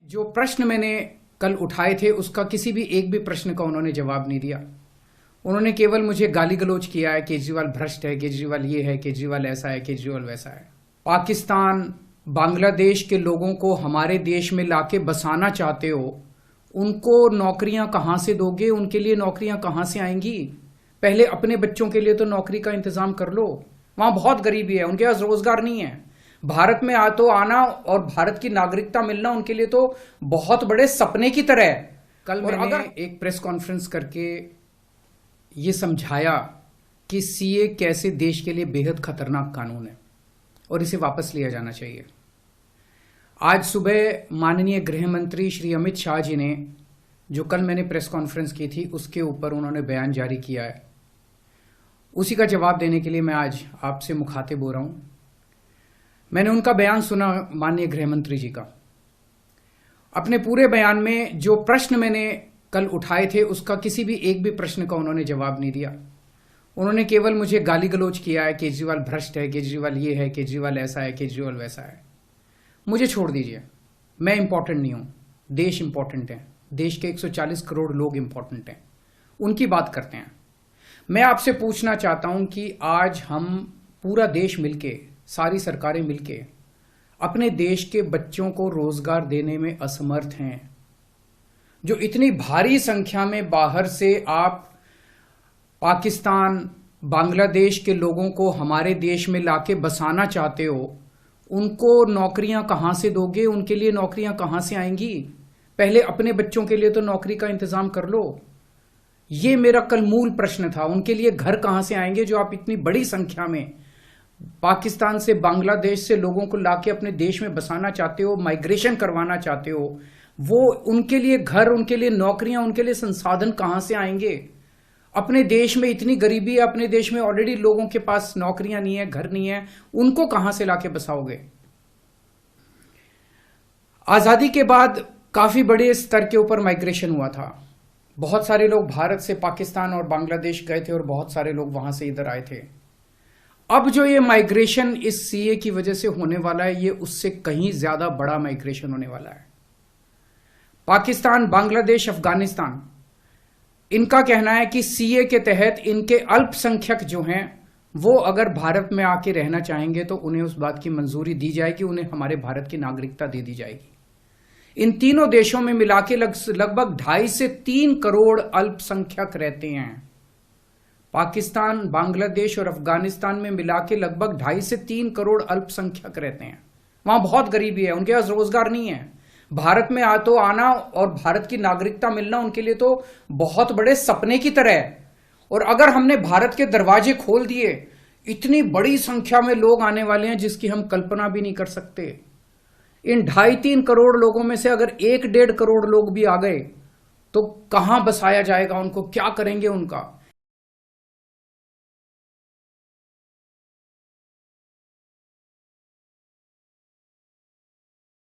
जो प्रश्न मैंने कल उठाए थे उसका किसी भी एक भी प्रश्न का उन्होंने जवाब नहीं दिया। उन्होंने केवल मुझे गाली गलौज किया है, केजरीवाल भ्रष्ट है, केजरीवाल ये है, केजरीवाल ऐसा है, केजरीवाल वैसा है। पाकिस्तान, बांग्लादेश के लोगों को हमारे देश में लाके बसाना चाहते हो, उनको नौकरियां कहां से दोगे? उनके लिए नौकरियां कहां से आएंगी? पहले अपने बच्चों के लिए तो नौकरी का इंतजाम कर लो। वहां बहुत गरीबी है, उनके पास रोजगार नहीं है। भारत में आना और भारत की नागरिकता मिलना उनके लिए तो बहुत बड़े सपने की तरह है। कल मैंने एक प्रेस कॉन्फ्रेंस करके ये समझाया कि सीए कैसे देश के लिए बेहद खतरनाक कानून है और इसे वापस लिया जाना चाहिए। आज सुबह माननीय गृह मंत्री श्री अमित शाह जी ने, जो कल मैंने प्रेस कॉन्फ्रेंस की थी उसके ऊपर उन्होंने बयान जारी किया है, उसी का जवाब देने के लिए मैं आज आपसे मुखातिब हो रहा हूं। मैंने उनका बयान सुना, माननीय गृह मंत्री जी का। अपने पूरे बयान में जो प्रश्न मैंने कल उठाए थे उसका किसी भी एक भी प्रश्न का उन्होंने जवाब नहीं दिया। उन्होंने केवल मुझे गाली गलौज किया है, केजरीवाल भ्रष्ट है, केजरीवाल ये है, केजरीवाल ऐसा है, केजरीवाल वैसा है। मुझे छोड़ दीजिए, मैं इंपॉर्टेंट नहीं हूं, देश इंपॉर्टेंट है। देश के 140 करोड़ लोग इंपॉर्टेंट हैं, उनकी बात करते हैं। मैं आपसे पूछना चाहता हूं कि आज हम पूरा देश मिलके, सारी सरकारें मिलके अपने देश के बच्चों को रोजगार देने में असमर्थ हैं। जो इतनी भारी संख्या में बाहर से आप पाकिस्तान, बांग्लादेश के लोगों को हमारे देश में लाके बसाना चाहते हो, उनको नौकरियां कहां से दोगे? उनके लिए नौकरियां कहां से आएंगी? पहले अपने बच्चों के लिए तो नौकरी का इंतजाम कर लो। ये मेरा कल मूल प्रश्न था। उनके लिए घर कहां से आएंगे जो आप इतनी बड़ी संख्या में पाकिस्तान से, बांग्लादेश से लोगों को लाके अपने देश में बसाना चाहते हो, माइग्रेशन करवाना चाहते हो? वो उनके लिए घर, उनके लिए नौकरियां, उनके लिए संसाधन कहां से आएंगे? अपने देश में इतनी गरीबी है, अपने देश में ऑलरेडी लोगों के पास नौकरियां नहीं है, घर नहीं है, उनको कहां से लाके बसाओगे? आजादी के बाद काफी बड़े स्तर के ऊपर माइग्रेशन हुआ था। बहुत सारे लोग भारत से पाकिस्तान और बांग्लादेश गए थे और बहुत सारे लोग वहां से इधर आए थे। अब जो ये माइग्रेशन इस सीए की वजह से होने वाला है, ये उससे कहीं ज्यादा बड़ा माइग्रेशन होने वाला है। पाकिस्तान, बांग्लादेश, अफगानिस्तान, इनका कहना है कि सीए के तहत इनके अल्पसंख्यक जो हैं वो अगर भारत में आके रहना चाहेंगे तो उन्हें उस बात की मंजूरी दी जाएगी, उन्हें हमारे भारत की नागरिकता दे दी जाएगी। इन तीनों देशों में मिला के लगभग 2.5 से 3 करोड़ अल्पसंख्यक रहते हैं। पाकिस्तान, बांग्लादेश और अफगानिस्तान में मिला के लगभग 2.5 से 3 करोड़ अल्पसंख्यक रहते हैं। वहां बहुत गरीबी है, उनके पास रोजगार नहीं है। भारत में आना और भारत की नागरिकता मिलना उनके लिए तो बहुत बड़े सपने की तरह है। और अगर हमने भारत के दरवाजे खोल दिए, इतनी बड़ी संख्या में लोग आने वाले हैं जिसकी हम कल्पना भी नहीं कर सकते। इन 2.5-3 करोड़ लोगों में से अगर 1-1.5 करोड़ लोग भी आ गए तो कहां बसाया जाएगा उनको? क्या करेंगे उनका?